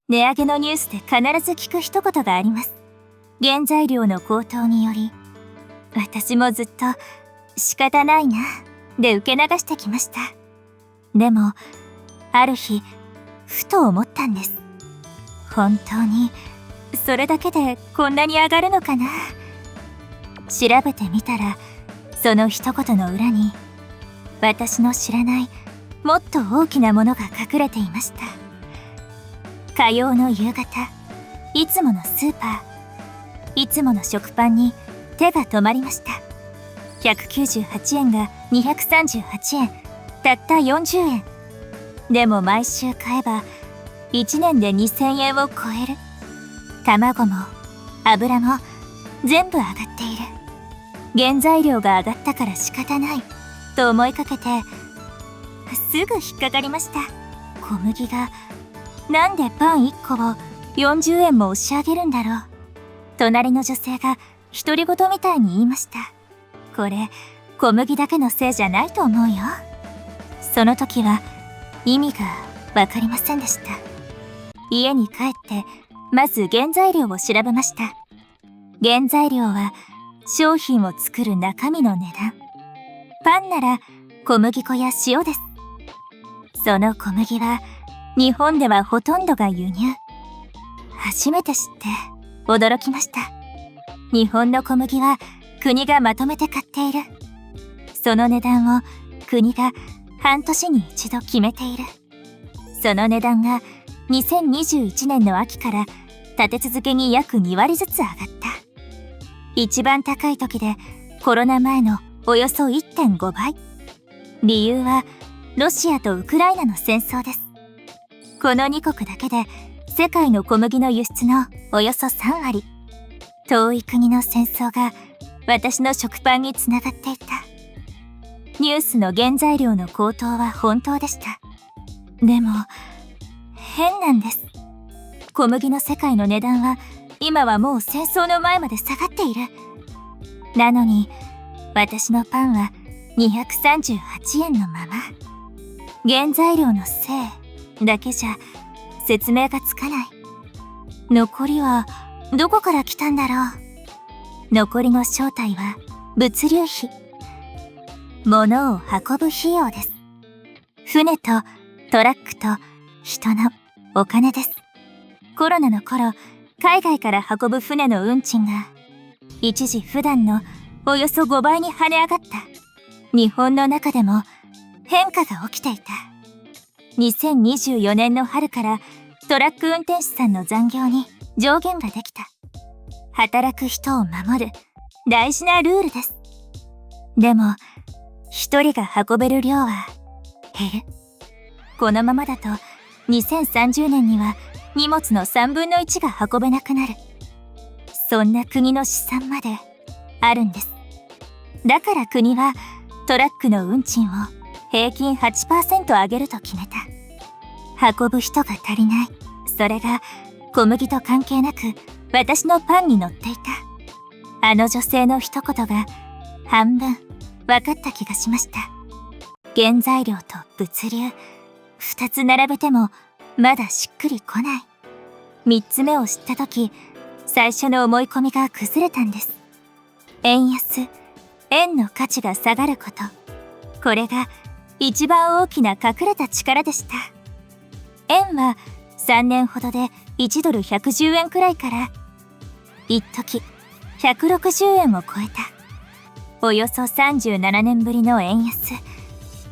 値上げのニュースで必ず聞く一言があります。原材料の高騰により、私もずっと仕方ないなで受け流してきました。でも、ある日、ふと思ったんです。本当に、それだけでこんなに上がるのかな。調べてみたら、その一言の裏に、私の知らないもっと大きなものが隠れていました。火曜の夕方、いつものスーパー、いつもの食パンに手が止まりました。198円が238円、たった40円。でも毎週買えば1年で2000円を超える。卵も油も全部上がっている。原材料が上がったから仕方ないと思いかけて、すぐ引っかかりました。小麦がなんでパン1個を40円も押し上げるんだろう。隣の女性が独り言みたいに言いました。これ小麦だけのせいじゃないと思うよ。その時は意味がわかりませんでした。家に帰ってまず原材料を調べました。原材料は商品を作る中身の値段。パンなら小麦粉や塩です。その小麦は日本ではほとんどが輸入。初めて知って驚きました。日本の小麦は国がまとめて買っている。その値段を国が半年に一度決めている。その値段が2021年の秋から立て続けに約2割ずつ上がった。一番高い時でコロナ前のおよそ 1.5 倍。理由はロシアとウクライナの戦争です。この2国だけで世界の小麦の輸出のおよそ3割。遠い国の戦争が私の食パンにつながっていた。ニュースの原材料の高騰は本当でした。でも変なんです。小麦の世界の値段は今はもう戦争の前まで下がっている。なのに私のパンは238円のまま。原材料のせいだけじゃ説明がつかない。残りはどこから来たんだろう。残りの正体は物流費。物を運ぶ費用です。船とトラックと人のお金です。コロナの頃、海外から運ぶ船の運賃が一時普段のおよそ5倍に跳ね上がった。日本の中でも変化が起きていた。2024年の春からトラック運転手さんの残業に上限ができた。働く人を守る大事なルールです。でも一人が運べる量は減る。このままだと2030年には荷物の3分の1が運べなくなる。そんな国の試算まであるんです。だから国はトラックの運賃を平均 8% 上げると決めた。運ぶ人が足りない。それが小麦と関係なく私のパンに乗っていた。あの女性の一言が半分分かった気がしました。原材料と物流、2つ並べてもまだしっくりこない。3つ目を知った時、最初の思い込みが崩れたんです。円安、円の価値が下がること。これが一番大きな隠れた力でした。円は3年ほどで1ドル110円くらいから、一時160円を超えた。およそ37年ぶりの円安、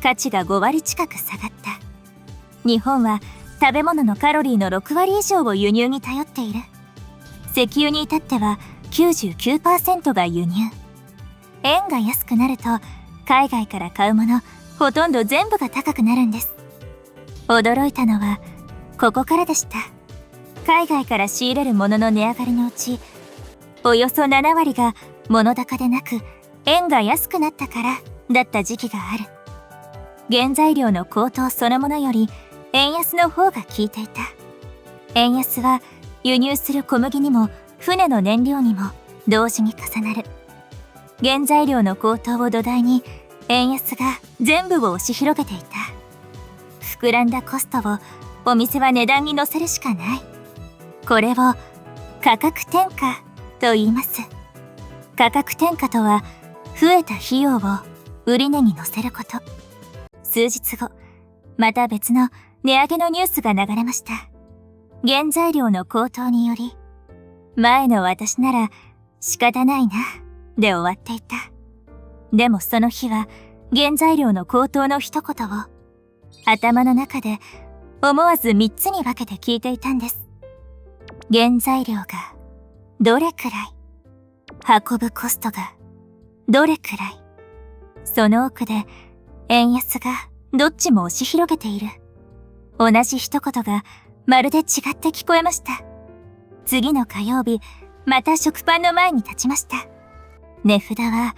価値が5割近く下がった。日本は食べ物のカロリーの6割以上を輸入に頼っている。石油に至っては 99% が輸入。円が安くなると海外から買うものほとんど全部が高くなるんです。驚いたのはここからでした。海外から仕入れるものの値上がりのうち、およそ7割が物高でなく円が安くなったからだった時期がある。原材料の高騰そのものより円安の方が効いていた。円安は輸入する小麦にも船の燃料にも同時に重なる。原材料の高騰を土台に円安が全部を押し広げていた。膨らんだコストをお店は値段に乗せるしかない。これを価格転嫁と言います。価格転嫁とは、増えた費用を売値に乗せること。数日後、また別の値上げのニュースが流れました。原材料の高騰により、前の私なら仕方ないな、で終わっていた。でもその日は原材料の高騰の一言を頭の中で思わず3つに分けて聞いていたんです。原材料がどれくらい、運ぶコストがどれくらい、その奥で円安がどっちも押し広げている。同じ一言がまるで違って聞こえました。次の火曜日、また食パンの前に立ちました。値札は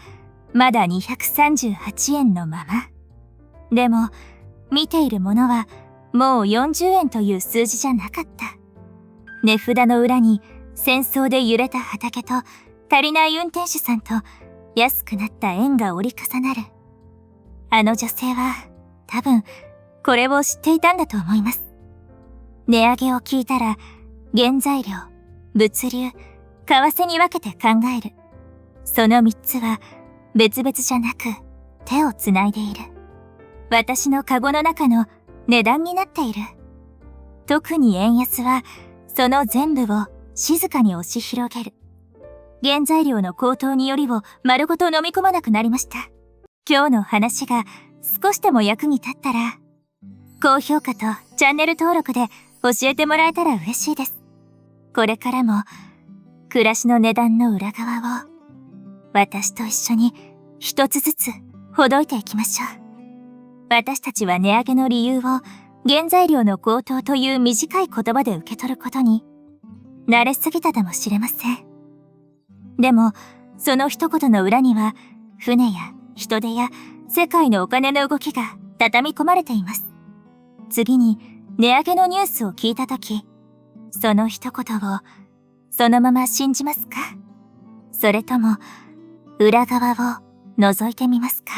まだ238円のまま。でも、見ているものはもう40円という数字じゃなかった。値札の裏に戦争で揺れた畑と足りない運転手さんと安くなった円が折り重なる。あの女性は多分これを知っていたんだと思います。値上げを聞いたら原材料、物流、為替に分けて考える。その3つは別々じゃなく手をつないでいる。私のカゴの中の値段になっている。特に円安はその全部を静かに押し広げる。原材料の高騰によりを丸ごと飲み込まなくなりました。今日の話が少しでも役に立ったら、高評価とチャンネル登録で教えてもらえたら嬉しいです。これからも暮らしの値段の裏側を私と一緒に一つずつほどいていきましょう。私たちは値上げの理由を原材料の高騰という短い言葉で受け取ることに慣れすぎたかもしれません。でもその一言の裏には船や人手や世界のお金の動きが畳み込まれています。次に値上げのニュースを聞いたとき、その一言をそのまま信じますか？それとも裏側を覗いてみますか？